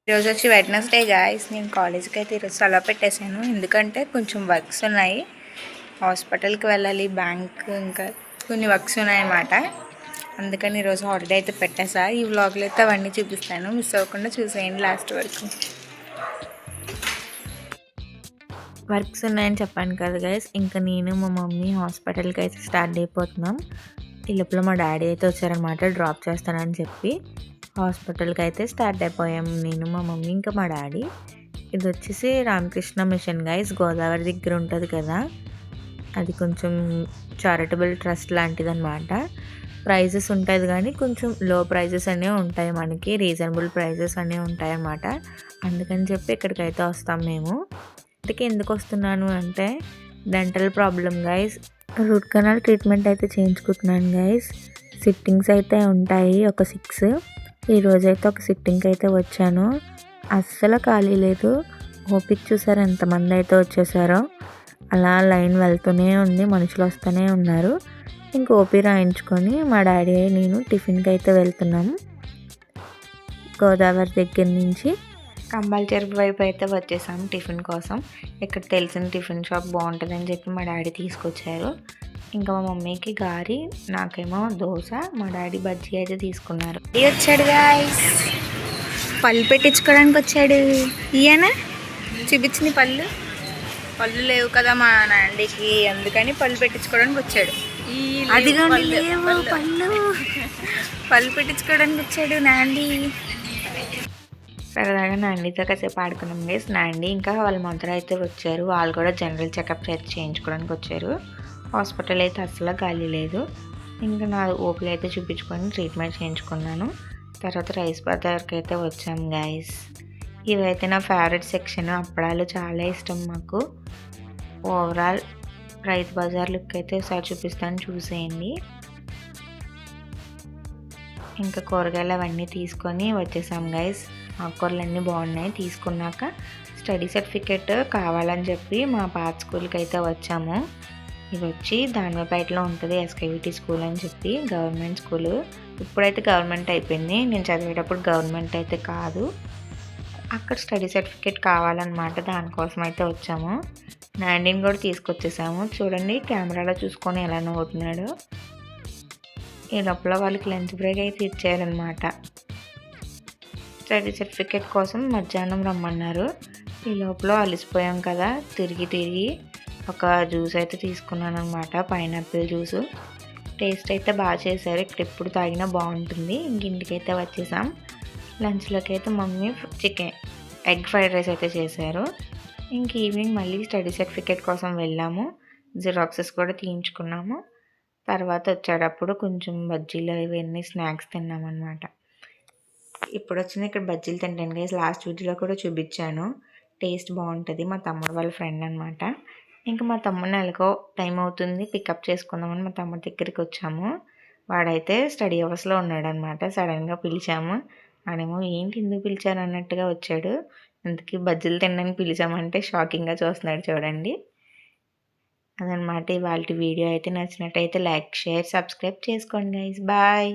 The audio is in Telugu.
ఈరోజు వచ్చి వెడ్నెస్డే గాయస్. నేను కాలేజ్కి అయితే ఈరోజు సెలవు పెట్టేశాను, ఎందుకంటే కొంచెం వర్క్స్ ఉన్నాయి. హాస్పిటల్కి వెళ్ళాలి, బ్యాంక్, ఇంకా కొన్ని వర్క్స్ ఉన్నాయన్నమాట. అందుకని ఈరోజు హాలిడే అయితే పెట్టేసా. ఈ వ్లాగ్లో అయితే అవన్నీ చూపిస్తాను, మిస్ అవ్వకుండా చూసేయండి లాస్ట్ వరకు. వర్క్స్ ఉన్నాయని చెప్పాను కదా గైస్. ఇంకా నేను మా మమ్మీ హాస్పిటల్కి అయితే స్టార్ట్ అయిపోతున్నాం. ఈ లోపల మా డాడీ అయితే వచ్చారనమాట, డ్రాప్ చేస్తానని చెప్పి. హాస్పిటల్కి అయితే స్టార్ట్ అయిపోయాము, నేను మా మమ్మీ ఇంకా మా డాడీ. ఇది వచ్చేసి రామకృష్ణ మిషన్ గైస్, గోదావరి దగ్గర ఉంటుంది కదా, అది కొంచెం చారిటబుల్ ట్రస్ట్ లాంటిది అనమాట. ప్రైజెస్ ఉంటుంది కానీ కొంచెం లో ప్రైజెస్ అనేవి ఉంటాయి, మనకి రీజనబుల్ ప్రైజెస్ అనేవి ఉంటాయి అన్నమాట. అందుకని చెప్పి ఇక్కడికైతే వస్తాం మేము. ఇంటికి ఎందుకు వస్తున్నాను అంటే dental problem guys. Root canal treatment అయితే చేయించుకుంటున్నాను గైస్. సిట్టింగ్స్ అయితే ఉంటాయి ఒక 6. ఈరోజైతే ఒక సిట్టింగ్కి అయితే వచ్చాను, అస్సలు ఖాళీ లేదు. ఓపిక చూసారు ఎంతమంది అయితే వచ్చేసారో, అలా లైన్ వెళ్తూనే ఉంది, మనుషులు వస్తూనే ఉన్నారు. ఇంక ఓపీ రాయించుకొని మా డాడీ నేను టిఫిన్కి అయితే వెళ్తున్నాము. గోదావరి దగ్గర నుంచి కంపల్సరీ వైపు అయితే వచ్చేసాము టిఫిన్ కోసం. ఇక్కడ తెలిసిన టిఫిన్ షాప్ బాగుంటుందని చెప్పి మా డాడీ తీసుకొచ్చారు. ఇంకా మా మమ్మీకి గారి, నాకేమో దోశ, మా డాడీ బజ్జీ అయితే తీసుకున్నారు. వచ్చాడు గాయ్స్, పళ్ళు పెట్టించుకోవడానికి వచ్చాడు. ఈయన చూపించింది పళ్ళు లేవు కదా మా నాండికి, అందుకని పళ్ళు పెట్టించుకోవడానికి వచ్చాడు. అదిగా పళ్ళు పెట్టించుకోవడానికి వచ్చాడు నాండి. సరదాగా నాండితో కాసేపు ఆడుకున్నాం గైస్. నాండి ఇంకా వాళ్ళ మదర్ అయితే వచ్చారు, వాళ్ళు కూడా జనరల్ చెకప్ అయితే చేయించుకోవడానికి వచ్చారు. హాస్పిటల్ అయితే అసలు ఖాళీ లేదు. ఇంకా నా ఓపీలు అయితే చూపించుకొని ట్రీట్మెంట్ చేయించుకున్నాను. తర్వాత రైస్ బజార్కి అయితే వచ్చాము గైస్. ఇవైతే నా ఫేవరెట్ సెక్షన్, అప్పడాలు చాలా ఇష్టం మాకు. ఓవరాల్ రైస్ బజార్ లుక్ అయితే ఒకసారి చూపిస్తాను, చూసేయండి. ఇంకా కూరగాయలు అవన్నీ తీసుకొని వచ్చేసాం గైస్. ఆకుకూరలు అన్నీ బాగున్నాయి. తీసుకున్నాక స్టడీ సర్టిఫికేట్ కావాలని చెప్పి మా పాత స్కూల్కి అయితే వచ్చాము. ఇది వచ్చి దానిపేటలో ఉంటుంది ఎస్కేవిటీ స్కూల్ అని చెప్పి, గవర్నమెంట్ స్కూలు. ఇప్పుడైతే గవర్నమెంట్ అయిపోయింది, నేను చదివేటప్పుడు గవర్నమెంట్ అయితే కాదు. అక్కడ స్టడీ సర్టిఫికేట్ కావాలన్నమాట, దానికోసం అయితే వచ్చాము. నాండీని కూడా తీసుకొచ్చేసాము. చూడండి కెమెరాలో చూసుకొని ఎలా నవ్వుతున్నాడు. ఈ లోపల వాళ్ళకి లంచ్ బ్రేక్ అయితే ఇచ్చారనమాట. స్టడీ సర్టిఫికేట్ కోసం మధ్యాహ్నం రమ్మన్నారు. ఈ లోపల అలసిపోయాం కదా, తిరిగి ఒక జ్యూస్ అయితే తీసుకున్నాను అనమాట, పైనాపిల్ జ్యూసు. టేస్ట్ అయితే బాగా చేశారు, ఇక్కడ ఎప్పుడు తాగినా బాగుంటుంది. ఇంక ఇంటికైతే వచ్చేసాం. లంచ్లోకి అయితే మమ్మీ ఎగ్ ఫ్రైడ్ రైస్ అయితే చేశారు. ఇంక ఈవినింగ్ మళ్ళీ స్టడీ సర్టిఫికేట్ కోసం వెళ్ళాము, జిరాక్సెస్ కూడా తీయించుకున్నాము. తర్వాత వచ్చేటప్పుడు కొంచెం బజ్జీలు ఇవన్నీ స్నాక్స్ తిన్నామన్నమాట. ఇప్పుడు వచ్చింది ఇక్కడ బజ్జీలు తింటాను గైస్. లాస్ట్ వీడియోలో కూడా చూపించాను, టేస్ట్ బాగుంటుంది. మా తమ్ముడు వాళ్ళ ఫ్రెండ్ అనమాట. ఇంకా మా తమ్ముడిని ఎలాగో టైం అవుతుంది పికప్ చేసుకుందామని మా తమ్ముడి దగ్గరికి వచ్చాము. వాడైతే స్టడీ అవర్స్లో ఉన్నాడనమాట. సడన్గా పిలిచాము, వాడేమో ఏంటి ఎందుకు పిలిచారు అన్నట్టుగా వచ్చాడు. అందుకే బజ్జీలు తినడానికి పిలిచామంటే షాకింగ్గా చూస్తున్నాడు చూడండి. అదనమాట ఇవాళ వీడియో. అయితే నచ్చినట్టయితే లైక్, షేర్, సబ్స్క్రైబ్ చేసుకోండి గైస్. బాయ్.